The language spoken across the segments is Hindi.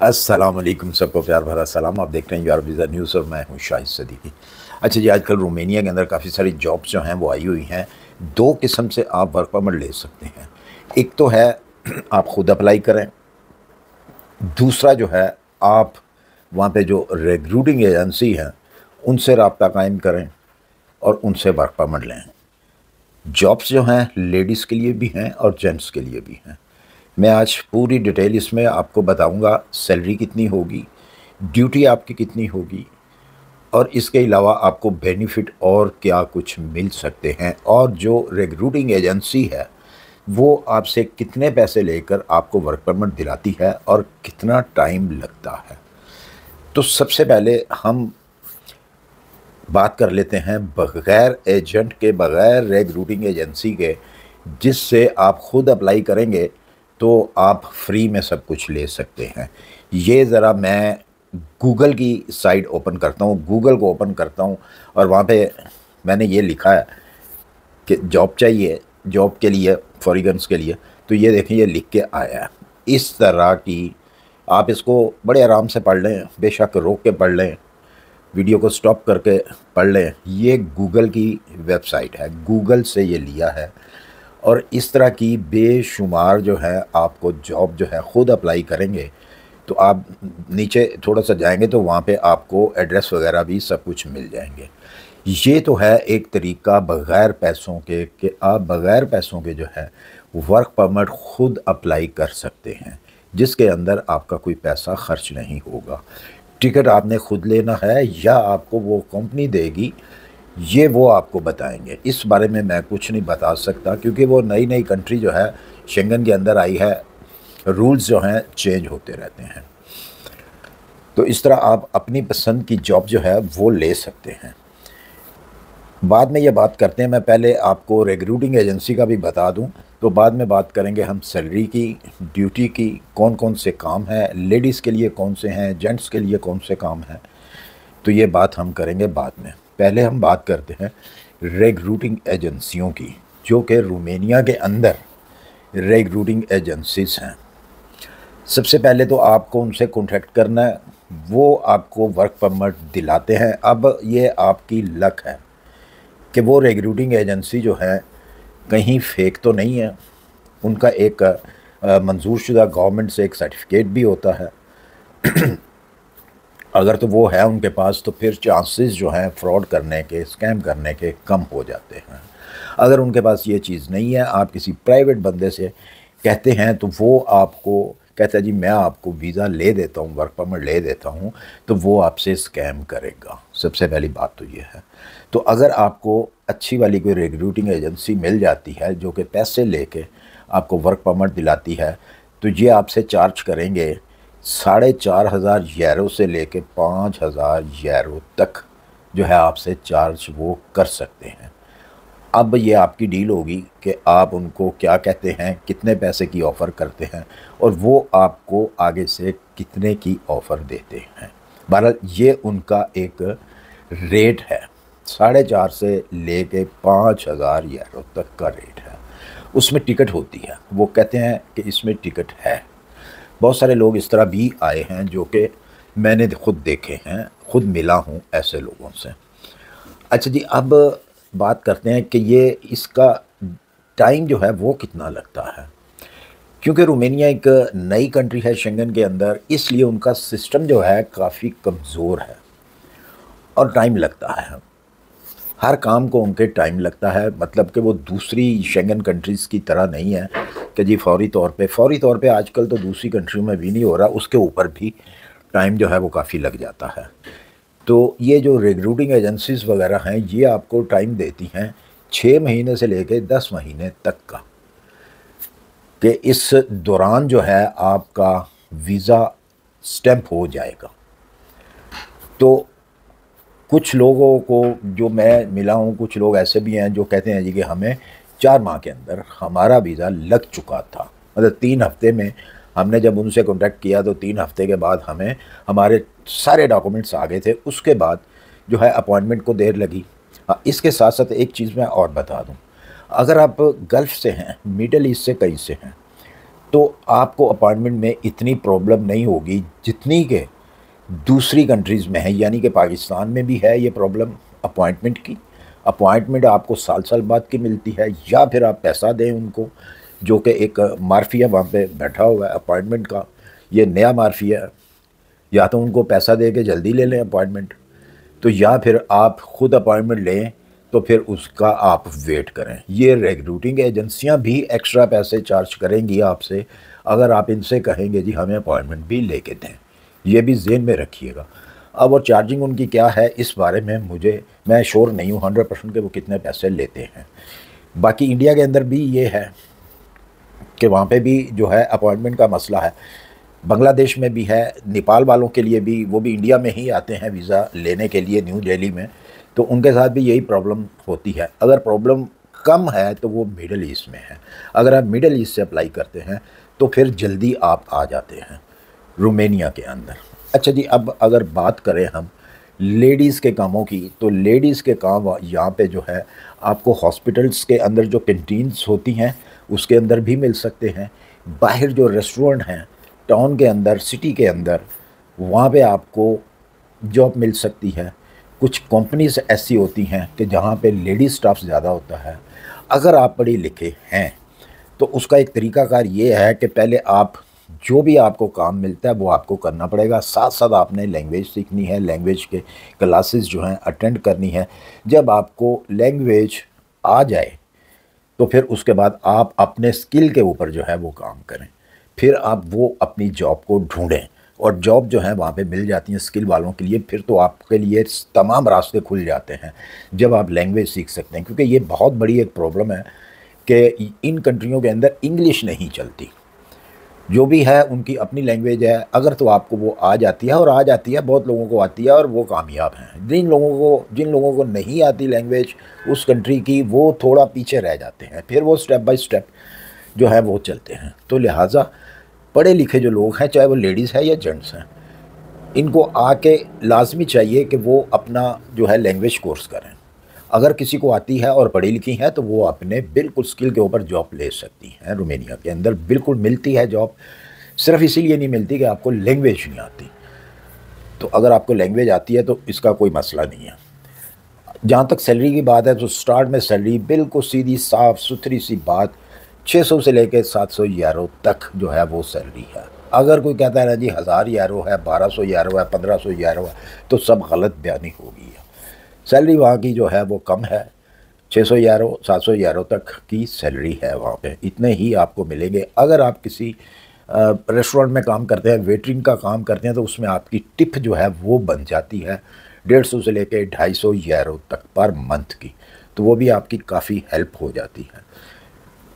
अस्सलाम वालेकुम, सबको प्यार भरा सलाम। आप देख रहे हैं यार वीज़ा न्यूज़ और मैं हूं शाहिद सदीकी। अच्छा जी, आजकल रोमानिया के अंदर काफ़ी सारी जॉब्स जो हैं वो आई हुई हैं। दो किस्म से आप वर्क परमिट ले सकते हैं। एक तो है आप ख़ुद अप्लाई करें, दूसरा जो है आप वहाँ पे जो रिक्रूटिंग एजेंसी हैं उनसे रब्ता कायम करें और उनसे वर्क परमिट लें। जॉब्स जो हैं लेडीज़ के लिए भी हैं और जेंट्स के लिए भी हैं। मैं आज पूरी डिटेल इसमें आपको बताऊंगा, सैलरी कितनी होगी, ड्यूटी आपकी कितनी होगी और इसके अलावा आपको बेनिफिट और क्या कुछ मिल सकते हैं, और जो रिक्रूटिंग एजेंसी है वो आपसे कितने पैसे लेकर आपको वर्क परमिट दिलाती है और कितना टाइम लगता है। तो सबसे पहले हम बात कर लेते हैं बग़ैर एजेंट के, बग़ैर रिक्रूटिंग एजेंसी के, जिससे आप ख़ुद अप्लाई करेंगे तो आप फ्री में सब कुछ ले सकते हैं। ये ज़रा मैं गूगल की साइट ओपन करता हूँ, गूगल को ओपन करता हूँ और वहाँ पे मैंने ये लिखा है कि जॉब चाहिए, जॉब के लिए, फॉरेनर्स के लिए। तो ये देखें, ये लिख के आया है इस तरह की। आप इसको बड़े आराम से पढ़ लें, बेशक रोक के पढ़ लें, वीडियो को स्टॉप करके पढ़ लें। ये गूगल की वेबसाइट है, गूगल से ये लिया है। और इस तरह की बेशुमार जो है आपको जॉब जो है ख़ुद अप्लाई करेंगे तो आप नीचे थोड़ा सा जाएंगे तो वहाँ पे आपको एड्रेस वगैरह भी सब कुछ मिल जाएंगे। ये तो है एक तरीका बग़ैर पैसों के कि आप बग़ैर पैसों के जो है वर्क परमिट ख़ुद अप्लाई कर सकते हैं, जिसके अंदर आपका कोई पैसा खर्च नहीं होगा। टिकट आपने ख़ुद लेना है या आपको वो कंपनी देगी, ये वो आपको बताएंगे। इस बारे में मैं कुछ नहीं बता सकता क्योंकि वो नई नई कंट्री जो है शेंगन के अंदर आई है, रूल्स जो हैं चेंज होते रहते हैं। तो इस तरह आप अपनी पसंद की जॉब जो है वो ले सकते हैं। बाद में ये बात करते हैं, मैं पहले आपको रिक्रूटिंग एजेंसी का भी बता दूं, तो बाद में बात करेंगे हम सैलरी की, ड्यूटी की, कौन कौन से काम हैं, लेडीज़ के लिए कौन से हैं, जेंट्स के लिए कौन से काम हैं। तो ये बात हम करेंगे बाद में। पहले हम बात करते हैं रिक्रूटिंग एजेंसियों की, जो कि रोमानिया के अंदर रिक्रूटिंग एजेंसीज़ हैं। सबसे पहले तो आपको उनसे कॉन्टैक्ट करना है, वो आपको वर्क परमिट दिलाते हैं। अब ये आपकी लक है कि वो रिक्रूटिंग एजेंसी जो है कहीं फेक तो नहीं है। उनका एक मंजूर शुदा गवर्नमेंट से एक सर्टिफिकेट भी होता है। अगर तो वो है उनके पास तो फिर चांसेस जो हैं फ्रॉड करने के, स्कैम करने के कम हो जाते हैं। अगर उनके पास ये चीज़ नहीं है, आप किसी प्राइवेट बंदे से कहते हैं तो वो आपको कहता है जी मैं आपको वीज़ा ले देता हूँ, वर्क परमिट ले देता हूँ, तो वो आपसे स्कैम करेगा। सबसे पहली बात तो ये है। तो अगर आपको अच्छी वाली कोई रिक्रूटिंग एजेंसी मिल जाती है जो कि पैसे लेके आपको वर्क परमिट दिलाती है, तो ये आपसे चार्ज करेंगे 4,500 यूरो से लेके 5,000 यूरो तक जो है आपसे चार्ज वो कर सकते हैं। अब ये आपकी डील होगी कि आप उनको क्या कहते हैं, कितने पैसे की ऑफ़र करते हैं और वो आपको आगे से कितने की ऑफ़र देते हैं। बहरहाल ये उनका एक रेट है, 4,500 से लेके 5,000 यूरो तक का रेट है। उसमें टिकट होती है, वो कहते हैं कि इसमें टिकट है। बहुत सारे लोग इस तरह भी आए हैं जो कि मैंने खुद देखे हैं, खुद मिला हूँ ऐसे लोगों से। अच्छा जी, अब बात करते हैं कि ये इसका टाइम जो है वो कितना लगता है। क्योंकि रोमानिया एक नई कंट्री है शेंगन के अंदर, इसलिए उनका सिस्टम जो है काफ़ी कमज़ोर है और टाइम लगता है। हर काम को उनके टाइम लगता है, मतलब कि वो दूसरी शेंगन कंट्रीज़ की तरह नहीं है कि जी फ़ौरी तौर पे आजकल तो दूसरी कंट्रियों में भी नहीं हो रहा, उसके ऊपर भी टाइम जो है वो काफ़ी लग जाता है। तो ये जो रिक्रूटिंग एजेंसीज़ वगैरह हैं ये आपको टाइम देती हैं 6 महीने से लेकर 10 महीने तक का, कि इस दौरान जो है आपका वीज़ा स्टैम्प हो जाएगा। तो कुछ लोगों को जो मैं मिला हूँ, कुछ लोग ऐसे भी हैं जो कहते हैं जी कि हमें 4 माह के अंदर हमारा वीज़ा लग चुका था। मतलब 3 हफ्ते में हमने जब उनसे कॉन्टैक्ट किया तो 3 हफ्ते के बाद हमें हमारे सारे डॉक्यूमेंट्स आ गए थे। उसके बाद जो है अपॉइंटमेंट को देर लगी। इसके साथ साथ एक चीज़ मैं और बता दूँ, अगर आप गल्फ़ से हैं, मिडल ईस्ट से कहीं से हैं, तो आपको अपॉइंटमेंट में इतनी प्रॉब्लम नहीं होगी जितनी कि दूसरी कंट्रीज़ में है। यानी कि पाकिस्तान में भी है ये प्रॉब्लम अपॉइंटमेंट की। अपॉइंटमेंट आपको साल साल बाद की मिलती है, या फिर आप पैसा दें उनको, जो कि एक मार्फिया वहाँ पे बैठा हुआ है अपॉइंटमेंट का, ये नया मार्फिया है। या तो उनको पैसा दे के जल्दी ले लें अपॉइंटमेंट, तो या फिर आप ख़ुद अपॉइंटमेंट लें तो फिर उसका आप वेट करें। ये रिक्रूटिंग एजेंसियां भी एक्स्ट्रा पैसे चार्ज करेंगी आपसे अगर आप इनसे कहेंगे जी हमें अपॉइंटमेंट भी लेके दें। ये भी ज़हन में रखिएगा। अब वो चार्जिंग उनकी क्या है इस बारे में मैं श्योर नहीं हूँ 100% कि वो कितने पैसे लेते हैं। बाकी इंडिया के अंदर भी ये है कि वहाँ पे भी जो है अपॉइंटमेंट का मसला है। बांग्लादेश में भी है, नेपाल वालों के लिए भी, वो भी इंडिया में ही आते हैं वीज़ा लेने के लिए न्यू दिल्ली में, तो उनके साथ भी यही प्रॉब्लम होती है। अगर प्रॉब्लम कम है तो वो मिडल ईस्ट में है। अगर आप मिडल ईस्ट से अप्लाई करते हैं तो फिर जल्दी आप आ जाते हैं रोमेनिया के अंदर। अच्छा जी, अब अगर बात करें हम लेडीज़ के कामों की, तो लेडीज़ के काम यहाँ पे जो है आपको हॉस्पिटल्स के अंदर जो कैंटीन्स होती हैं उसके अंदर भी मिल सकते हैं। बाहर जो रेस्टोरेंट हैं टाउन के अंदर, सिटी के अंदर, वहाँ पे आपको जॉब मिल सकती है। कुछ कंपनीज ऐसी होती हैं कि जहाँ पे लेडीज़ स्टाफ ज़्यादा होता है। अगर आप पढ़े लिखे हैं तो उसका एक तरीकाकार ये है कि पहले आप जो भी आपको काम मिलता है वो आपको करना पड़ेगा, साथ साथ आपने लैंग्वेज सीखनी है, लैंग्वेज के क्लासेस जो हैं अटेंड करनी है। जब आपको लैंग्वेज आ जाए तो फिर उसके बाद आप अपने स्किल के ऊपर जो है वो काम करें, फिर आप वो अपनी जॉब को ढूंढें और जॉब जो है वहाँ पे मिल जाती हैं स्किल वालों के लिए। फिर तो आपके लिए तमाम रास्ते खुल जाते हैं जब आप लैंग्वेज सीख सकते हैं, क्योंकि ये बहुत बड़ी एक प्रॉब्लम है कि इन कंट्रियों के अंदर इंग्लिश नहीं चलती। जो भी है उनकी अपनी लैंग्वेज है। अगर तो आपको वो आ जाती है, और आ जाती है, बहुत लोगों को आती है और वो कामयाब हैं। जिन लोगों को नहीं आती लैंग्वेज उस कंट्री की, वो थोड़ा पीछे रह जाते हैं, फिर वो स्टेप बाय स्टेप जो है वो चलते हैं। तो लिहाजा पढ़े लिखे जो लोग हैं, चाहे वो लेडीज़ है या जेंट्स हैं, इनको आके लाजमी चाहिए कि वो अपना जो है लैंग्वेज कोर्स करें। अगर किसी को आती है और पढ़ी लिखी है तो वो अपने बिल्कुल स्किल के ऊपर जॉब ले सकती हैं। रोमेनिया के अंदर बिल्कुल मिलती है जॉब, सिर्फ इसीलिए नहीं मिलती कि आपको लैंग्वेज नहीं आती। तो अगर आपको लैंग्वेज आती है तो इसका कोई मसला नहीं है। जहाँ तक सैलरी की बात है तो स्टार्ट में सैलरी बिल्कुल सीधी साफ़ सुथरी सी बात 600 से लेकर 700 यूरो तक जो है वो सैलरी है। अगर कोई कहता है ना जी 1000 यूरो है, 1200 यूरो है, 1500 यूरो है, तो सब गलत बयानी होगी। सैलरी वहाँ की जो है वो कम है, 600 यूरो 700 यूरो तक की सैलरी है वहाँ पे, इतने ही आपको मिलेंगे। अगर आप किसी रेस्टोरेंट में काम करते हैं, वेटरिंग का काम करते हैं, तो उसमें आपकी टिप जो है वो बन जाती है 150 से लेकर 250 यूरो तक पर मंथ की, तो वो भी आपकी काफ़ी हेल्प हो जाती है।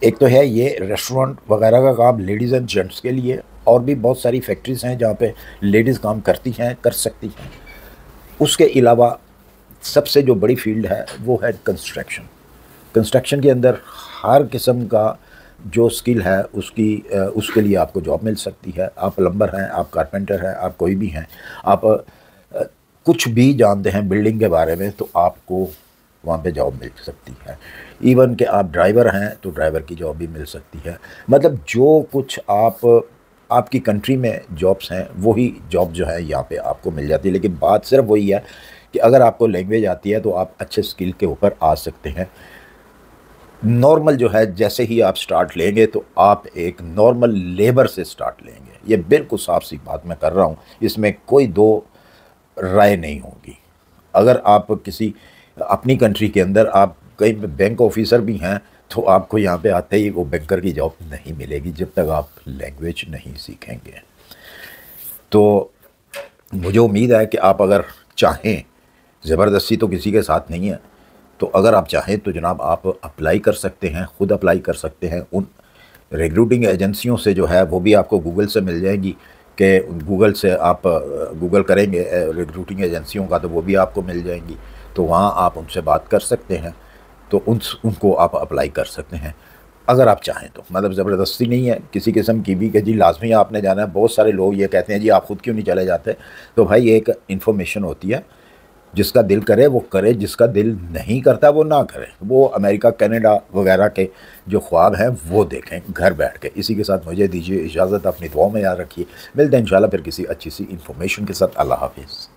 एक तो है ये रेस्टोरेंट वगैरह का काम लेडीज़ एंड जेंट्स के लिए, और भी बहुत सारी फैक्ट्रीज़ हैं जहाँ पे लेडीज़ काम करती हैं, कर सकती हैं। उसके अलावा सबसे जो बड़ी फील्ड है वो है कंस्ट्रक्शन। कंस्ट्रक्शन के अंदर हर किस्म का जो स्किल है उसके लिए आपको जॉब मिल सकती है। आप प्लम्बर हैं, आप कारपेंटर हैं, आप कोई भी हैं, आप कुछ भी जानते हैं बिल्डिंग के बारे में, तो आपको वहाँ पे जॉब मिल सकती है। इवन कि आप ड्राइवर हैं तो ड्राइवर की जॉब भी मिल सकती है। मतलब जो कुछ आपकी कंट्री में जॉब्स हैं वही जॉब जो है यहाँ पे आपको मिल जाती है। लेकिन बात सिर्फ वही है कि अगर आपको लैंग्वेज आती है तो आप अच्छे स्किल के ऊपर आ सकते हैं। नॉर्मल जो है जैसे ही आप स्टार्ट लेंगे तो आप एक नॉर्मल लेबर से स्टार्ट लेंगे। ये बिल्कुल साफ सी बात मैं कर रहा हूँ, इसमें कोई दो राय नहीं होगी। अगर आप किसी अपनी कंट्री के अंदर आप कहीं बैंक ऑफिसर भी हैं तो आपको यहाँ पे आते ही वो बैंकर की जॉब नहीं मिलेगी जब तक आप लैंग्वेज नहीं सीखेंगे। तो मुझे उम्मीद है कि आप अगर चाहें, ज़बरदस्ती तो किसी के साथ नहीं है, तो अगर आप चाहें तो जनाब आप अप्लाई कर सकते हैं, ख़ुद अप्लाई कर सकते हैं। उन रिक्रूटिंग एजेंसियों से जो है वो भी आपको गूगल से मिल जाएगी कि गूगल से आप गूगल करेंगे रिक्रूटिंग एजेंसियों का तो वो भी आपको मिल जाएंगी, तो वहाँ आप उनसे बात कर सकते हैं, तो उनको आप अप्लाई कर सकते हैं अगर आप चाहें तो। मतलब ज़बरदस्ती नहीं है किसी किस्म की भी कि जी लाजमी आपने जाना है। बहुत सारे लोग ये कहते हैं जी आप ख़ुद क्यों नहीं चले जाते, तो भाई एक इन्फॉर्मेशन होती है जिसका दिल करे वो करे, जिसका दिल नहीं करता वो ना करे, वो अमेरिका कनाडा वगैरह के जो ख्वाब हैं वो देखें घर बैठ के। इसी के साथ मुझे दीजिए इजाज़त, अपनी दुआ में याद रखिए। मिलते हैं इंशाल्लाह फिर किसी अच्छी सी इन्फॉर्मेशन के साथ। अल्लाह हाफिज़।